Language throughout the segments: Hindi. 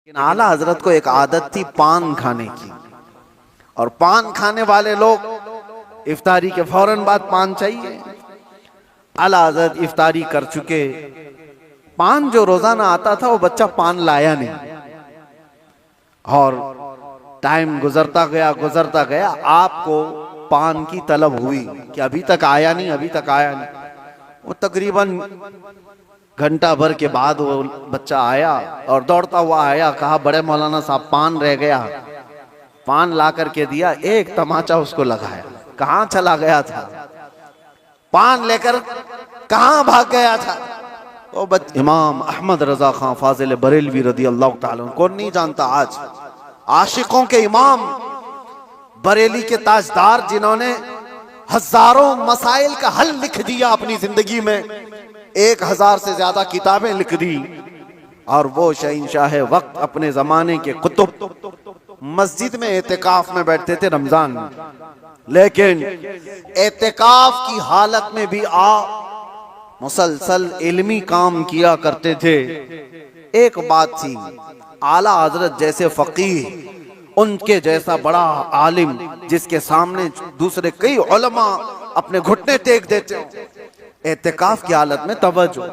लेकिन आला हजरत को एक आदत थी पान खाने की, और पान खाने वाले लोग इफ्तारी के फौरन बाद पान चाहिए। आला हजरत इफ्तारी कर चुके, पान जो रोजाना आता था वो बच्चा पान लाया नहीं, और टाइम गुजरता गया, आपको पान की तलब हुई कि अभी तक आया नहीं, अभी तक आया नहीं। वो तकरीबन घंटा भर के बाद वो बच्चा आया और दौड़ता हुआ आया, कहा बड़े मौलाना साहब पान रह गया। पान ला करके दिया, एक तमाचा उसको लगाया। कहाँ चला गया था? पान लेकर कहाँ भाग गया था? वो इमाम अहमद रजा खान फाजिल बरेलवी रदी अल्लाह ताला, कौन नहीं जानता आज, आशिकों के इमाम, बरेली के ताजदार, जिन्होंने हजारों मसाइल का हल लिख दिया अपनी जिंदगी में, 1000 से ज्यादा किताबें लिख दी। और वो शहंशाह वक्त, अपने जमाने के कुतुब, मस्जिद में एतिकाफ में बैठते थे रमजान में, लेकिन एतिकाफ की हालत में भी मुसलसल इल्मी काम किया करते थे। एक बात थी, आला हजरत जैसे फकीह, उनके जैसा बड़ा आलिम, जिसके सामने दूसरे कई उलमा अपने घुटने टेक देते, एतिकाफ की हालत में तवज्जो,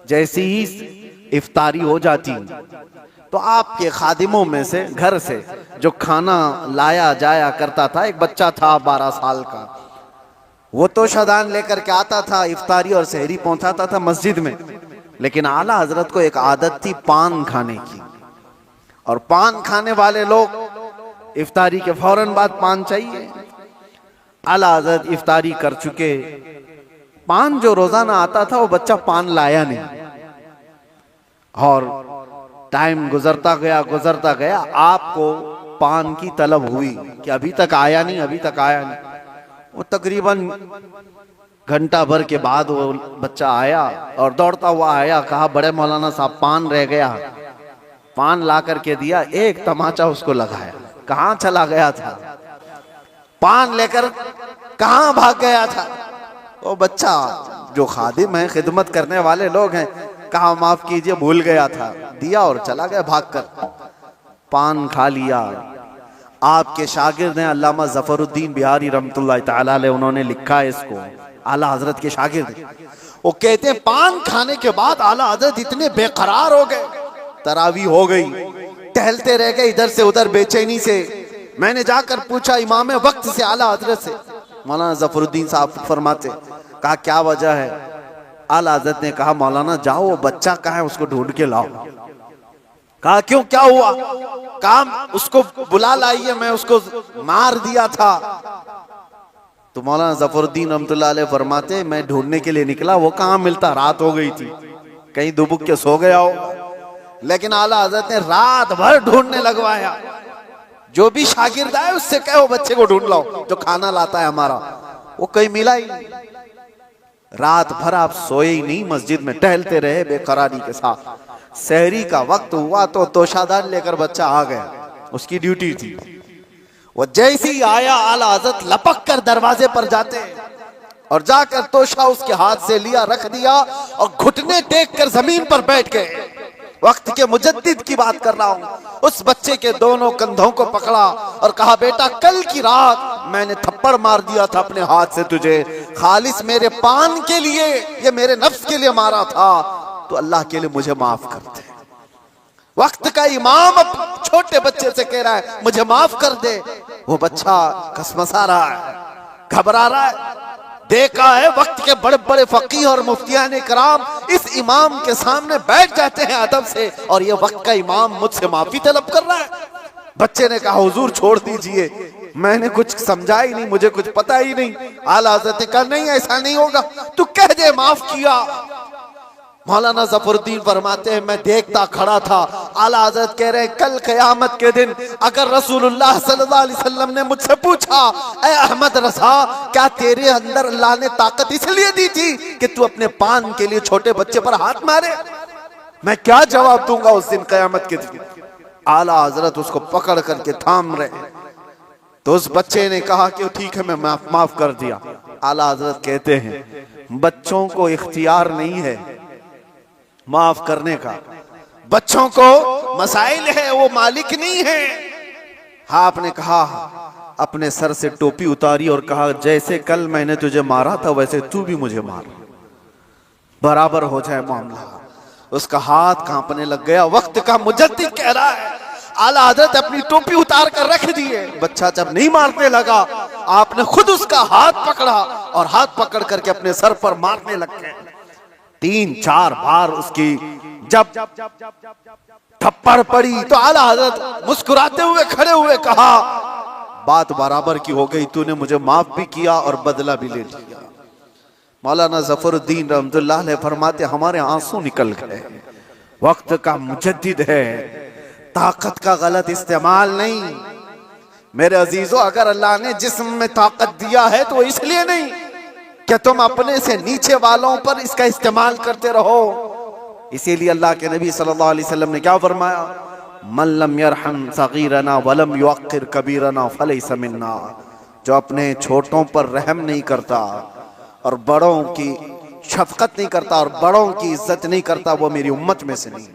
जैसी ही इफ्तारी हो जाती तो आपके खादिमों में से, घर से जो खाना लाया जाया करता था, एक बच्चा था 12 साल का, वो तो शदान लेकर के आता था, इफ्तारी और सहरी पहुंचाता था मस्जिद में। लेकिन आला हजरत को एक आदत थी पान खाने की, और पान खाने वाले लोग इफ्तारी के फौरन बाद पान चाहिए। आला हजरत इफ्तारी कर चुके, पान जो रोजाना आता था वो बच्चा पान लाया नहीं, और टाइम गुजरता गया, आपको पान की तलब हुई कि अभी तक आया नहीं, अभी तक आया नहीं। वो तकरीबन घंटा भर के बाद वो बच्चा आया और दौड़ता हुआ आया, कहा बड़े मौलाना साहब पान रह गया। पान ला करके दिया, एक तमाचा उसको लगाया। कहाँ चला गया था? पान लेकर कहाँ भाग गया था? वो बच्चा, जो खादिम है, खिदमत करने वाले लोग हैं, कहा माफ कीजिए भूल गया था, दिया और चला गया भागकर। पान खा लिया। आपके शागिर्द हैं अल्लामा जफरुद्दीन बिहारी रहमतुल्लाह तआला अलैह, उन्होंने लिखा है इसको, आला हजरत के शागिर्द। वो कहते हैं पान खाने के बाद आला हजरत इतने बेकरार हो गए, तरावी हो गई, टहलते रह गए इधर से उधर बेचैनी से। मैंने जाकर पूछा इमाम वक्त से, आला हजरत से, मौलाना जफरुद्दीन साहब फरमाते, कहा क्या वजह है? आला हजरत ने कहा मौलाना जाओ, वो बच्चा कहाँ है, उसको ढूंढ के लाओ। कहा क्यों, क्या हुआ? काम उसको बुला लाइए, मैं उसको मार दिया था। तो मौलाना जफरुद्दीन रहमतुल्लाह अलैह फरमाते, मैं ढूंढने के लिए निकला, वो कहाँ मिलता, रात हो गई थी, कहीं दुबुक के सो गया हो। लेकिन आला हजरत ने रात भर ढूंढने लगवाया। जो भी शागिर्द आए उससे कहो बच्चे को ढूंढ लाओ, जो खाना लाता है हमारा। वो कहीं मिला ही नहीं। रात भर आप सोए ही नहीं, मस्जिद में टहलते रहे बेकरारी के साथ। सहरी का वक्त हुआ तो तोशादार लेकर बच्चा आ गया, उसकी ड्यूटी थी। वो जैसे ही आया, आला हजरत लपक कर दरवाजे पर जाते और जाकर तोशा उसके हाथ से लिया, रख दिया और घुटने टेक कर जमीन पर बैठ गए। वक्त के मुजद्दिद की बात कर रहा हूं। उस बच्चे के दोनों कंधों को पकड़ा और कहा बेटा कल की रात मैंने थप्पड़ मार दिया था अपने हाथ से तुझे, खालिस मेरे पान के लिए, ये मेरे नफ्स के लिए मारा था, तो अल्लाह के लिए मुझे माफ कर दे। वक्त का इमाम अब छोटे बच्चे से कह रहा है मुझे माफ कर दे। वो बच्चा कसमसा रहा है, घबरा रहा है। देखा है वक्त के बड़े बड़े फकीह और मुफ्तियान कराम इस इमाम के सामने बैठ जाते हैं अदब से, और ये वक्त का इमाम मुझसे माफी तलब कर रहा है। बच्चे ने कहा हुजूर छोड़ दीजिए, मैंने कुछ समझा ही नहीं, मुझे कुछ पता ही नहीं। आला हज़रत ने कहा नहीं ऐसा नहीं होगा, तू कह दे माफ किया। मौलाना जफरुद्दीन फरमाते हैं मैं देखता खड़ा था। आला हजरत कह रहे हैं कल क़यामत के दिन अगर रसूलुल्लाह सल्लल्लाहु अलैहि वसल्लम ने मुझसे पूछा ऐ अहमद रज़ा, क्या तेरे अंदर अल्लाह ने ताकत इसलिए दी थी कि तू अपने पान के लिए छोटे बच्चे पर हाथ मारे, मैं क्या जवाब दूंगा उस दिन क़यामत के दिन। आला हजरत उसको पकड़ करके थाम रहे, तो उस बच्चे ने कहा कि ठीक है मैं माफ कर दिया। आला हजरत कहते हैं बच्चों को इख्तियार नहीं है माफ करने का, बच्चों को मसाइल है, वो मालिक नहीं है। हाँ, आपने कहा, अपने सर से टोपी उतारी और कहा जैसे कल मैंने तुझे मारा था वैसे तू भी मुझे मार, बराबर हो जाए मामला। उसका हाथ कांपने लग गया। वक्त का मुजद्दिद कह रहा है, आला हजरत अपनी टोपी उतार कर रख दिए। बच्चा जब नहीं मारने लगा, आपने खुद उसका हाथ पकड़ा और हाथ पकड़ करके अपने सर पर मारने लग गए। 3-4 बार उसकी जब थप्पड़ पड़ी तो आला हजरत मुस्कुराते हुए खड़े हुए कहा, बात बराबर की हो गई, तूने मुझे माफ भी किया और बदला भी ले लिया। मौलाना जफरुद्दीन रहमतुल्लाह अलैह फरमाते, हमारे आंसू निकल गए। वक्त का मुजद्दिद है, ताकत का गलत इस्तेमाल नहीं। मेरे अजीजों, अगर अल्लाह ने जिस्म में ताकत दिया है तो इसलिए नहीं कि तुम अपने से नीचे वालों पर इसका इस्तेमाल करते रहो। इसीलिए अल्लाह के नबी सल्लल्लाहु अलैहि वसल्लम ने क्या फरमाया, मन लम यरहम सगीरना वलम युअक्किर कबीरना फलैसा मिन्ना। जो अपने छोटों पर रहम नहीं करता और बड़ों की शफकत नहीं करता और बड़ों की इज्जत नहीं करता, वो मेरी उम्मत में से नहीं।